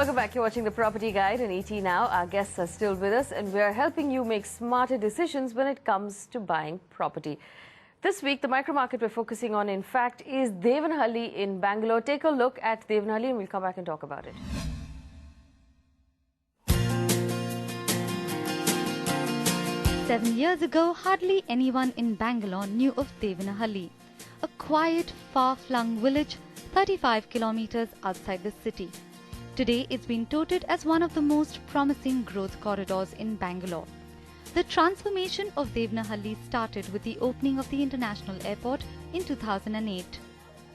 Welcome back. You're watching The Property Guide on ET Now. Our guests are still with us and we're helping you make smarter decisions when it comes to buying property. This week, the micro market we're focusing on, in fact, is Devanahalli in Bangalore. Take a look at Devanahalli and we'll come back and talk about it. Seven years ago, hardly anyone in Bangalore knew of Devanahalli, a quiet, far-flung village 35 kilometers outside the city. Today, it's been touted as one of the most promising growth corridors in Bangalore. The transformation of Devanahalli started with the opening of the international airport in 2008.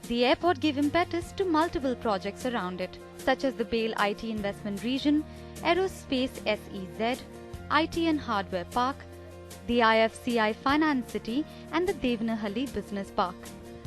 The airport gave impetus to multiple projects around it, such as the Bale IT Investment Region, Aerospace SEZ, IT and Hardware Park, the IFCI Finance City and the Devanahalli Business Park.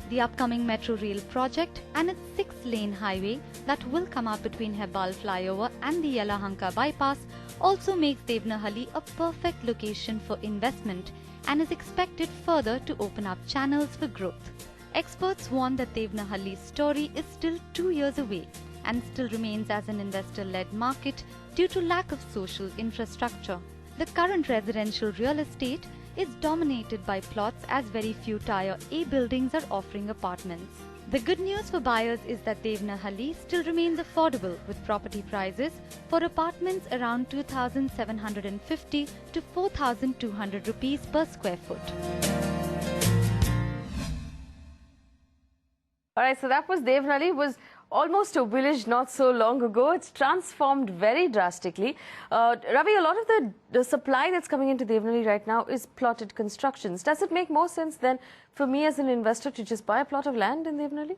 The upcoming Metro Rail project and its 6-lane highway that will come up between Hebbal flyover and the Yelahanka bypass also makes Devanahalli a perfect location for investment and is expected further to open up channels for growth. Experts warn that Devanahalli's story is still 2 years away and still remains as an investor-led market due to lack of social infrastructure. The current residential real estate is dominated by plots as very few Tier A buildings are offering apartments. The good news for buyers is that Devanahalli still remains affordable with property prices for apartments around 2,750 to 4,200 rupees per square foot. Alright, so that was Devanahalli. It was almost a village not so long ago. It's transformed very drastically. Ravi, a lot of the supply that's coming into Devanahalli right now is plotted constructions. Does it make more sense then for me as an investor to just buy a plot of land in Devanahalli?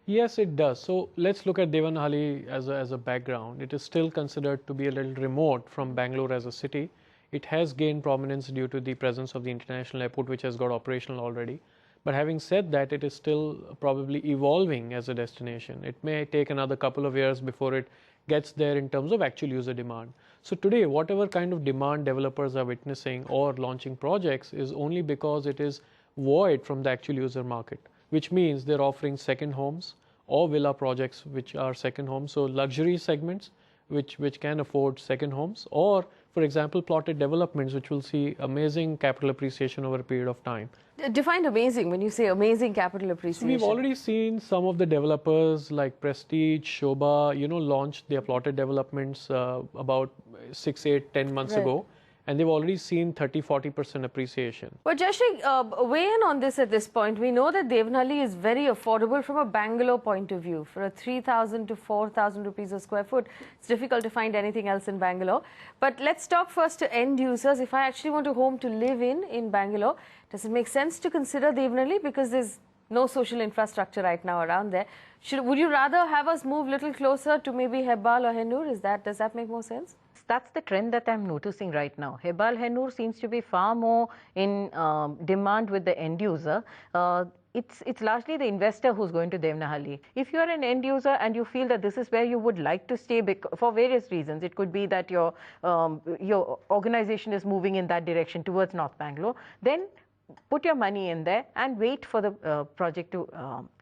Yes, it does. So let's look at Devanahalli as a background. It is still considered to be a little remote from Bangalore as a city. It has gained prominence due to the presence of the international airport, which has got operational already. But having said that, it is still probably evolving as a destination. It may take another couple of years before it gets there in terms of actual user demand. So today, whatever kind of demand developers are witnessing or launching projects is only because it is void from the actual user market, which means they're offering second homes or villa projects which are second homes. So luxury segments which can afford second homes, or for example plotted developments which will see amazing capital appreciation over a period of time. Define amazing when you say amazing capital appreciation. So we've already seen some of the developers like Prestige, Shobha, launched their plotted developments about 6, 8, 10 months ago. And they've already seen 30–40% appreciation. But Jayashree, weigh in on this at this point. We know that Devanahalli is very affordable from a Bangalore point of view. For a 3,000 to 4,000 rupees a square foot, it's difficult to find anything else in Bangalore. But let's talk first to end users. If I actually want a home to live in Bangalore, does it make sense to consider Devanahalli? Because there's no social infrastructure right now around there. Would you rather have us move a little closer to maybe Hebbal or Hennur? Does that make more sense? That's the trend that I'm noticing right now. Hebbal Hennur seems to be far more in demand with the end user. It's largely the investor who's going to Devanahalli. If you're an end user and you feel that this is where you would like to stay for various reasons, it could be that your organization is moving in that direction towards North Bangalore, then put your money in there and wait for the project to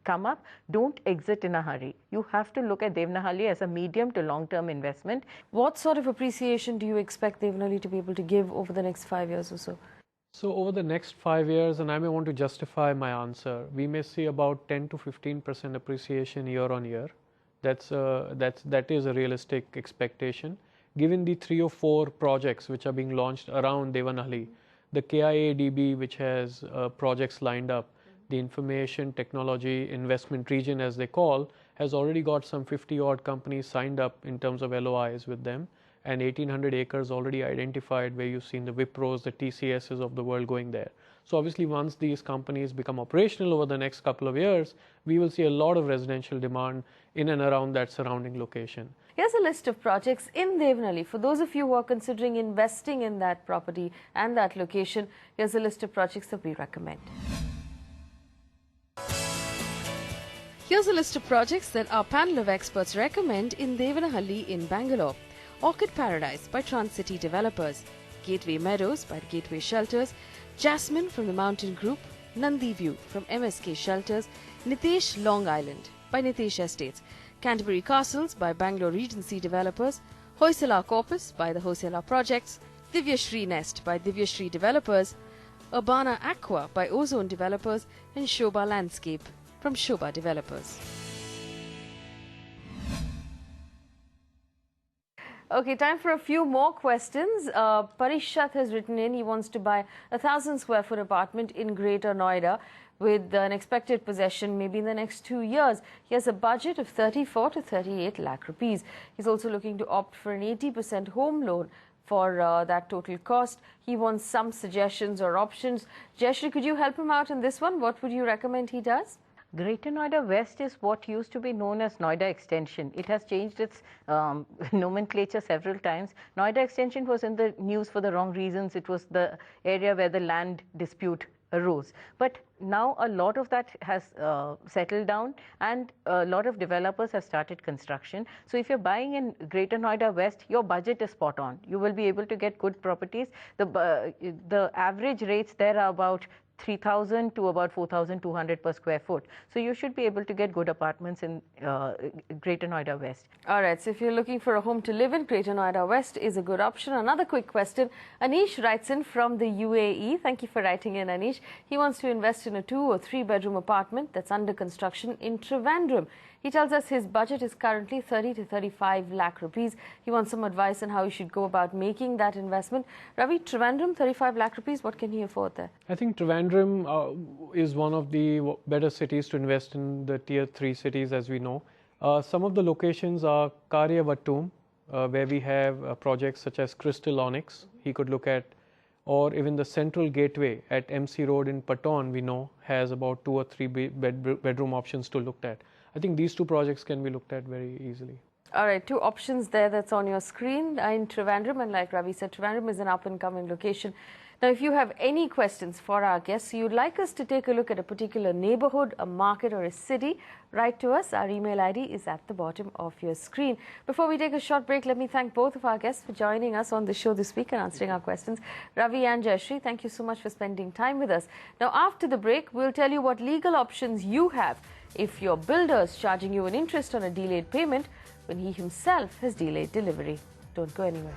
come up. Don't exit in a hurry. You have to look at Devanahalli as a medium to long-term investment. What sort of appreciation do you expect Devanahalli to be able to give over the next 5 years or so? So over the next 5 years, and I may want to justify my answer, we may see about 10 to 15% appreciation year on year. That is a realistic expectation. Given the 3 or 4 projects which are being launched around Devanahalli, the KIADB, which has projects lined up, the Information Technology Investment Region, as they call, has already got some 50-odd companies signed up in terms of LOIs with them, and 1,800 acres already identified where you've seen the Wipros, the TCSs of the world going there. So obviously, once these companies become operational over the next couple of years, we will see a lot of residential demand in and around that surrounding location. Here's a list of projects in Devanahalli. For those of you who are considering investing in that property and that location, here's a list of projects that we recommend. Here's a list of projects that our panel of experts recommend in Devanahalli in Bangalore. Orchid Paradise by Trans-City Developers, Gateway Meadows by Gateway Shelters, Jasmine from the Mountain Group, Nandi View from MSK Shelters, Nitesh Long Island by Nitesh Estates, Canterbury Castles by Bangalore Regency Developers, Hoysala Corpus by the Hoysala Projects, Divyashree Nest by Divyashree Developers, Urbana Aqua by Ozone Developers, and Shobha Landscape from Shobha Developers. Okay, time for a few more questions. Parishat has written in, he wants to buy a 1,000 square foot apartment in Greater Noida with an expected possession maybe in the next 2 years. He has a budget of 34 to 38 lakh rupees. He's also looking to opt for an 80% home loan for that total cost. He wants some suggestions or options. Jayashree, could you help him out in this one? What would you recommend he does? Greater Noida West is what used to be known as Noida Extension. It has changed its nomenclature several times. Noida Extension was in the news for the wrong reasons. It was the area where the land dispute arose. But now a lot of that has settled down, and a lot of developers have started construction. So if you're buying in Greater Noida West, your budget is spot on. You will be able to get good properties. The average rates there are about 3,000 to about 4,200 per square foot. So you should be able to get good apartments in Greater Noida West. All right, so if you're looking for a home to live in, Greater Noida West is a good option. Another quick question. Anish writes in from the UAE. Thank you for writing in, Anish. He wants to invest in a 2 or 3 bedroom apartment that's under construction in Trivandrum. He tells us his budget is currently 30 to 35 lakh rupees. He wants some advice on how he should go about making that investment. Ravi, Trivandrum, 35 lakh rupees, what can he afford there? I think Trivandrum is one of the better cities to invest in, the tier 3 cities, as we know. Some of the locations are Karyavattum, where we have projects such as Crystal Onyx, he could look at, or even the Central Gateway at MC Road in Patton, we know, has about 2 or 3 bedroom options to look at. I think these 2 projects can be looked at very easily. All right, 2 options there that's on your screen in Trivandrum, and like Ravi said, Trivandrum is an up-and-coming location. Now, if you have any questions for our guests, you'd like us to take a look at a particular neighborhood, a market or a city, write to us. Our email ID is at the bottom of your screen. Before we take a short break, let me thank both of our guests for joining us on the show this week and answering our questions. Ravi and Jayashree, thank you so much for spending time with us. Now, after the break, we'll tell you what legal options you have if your builder's charging you an interest on a delayed payment when he himself has delayed delivery. Don't go anywhere.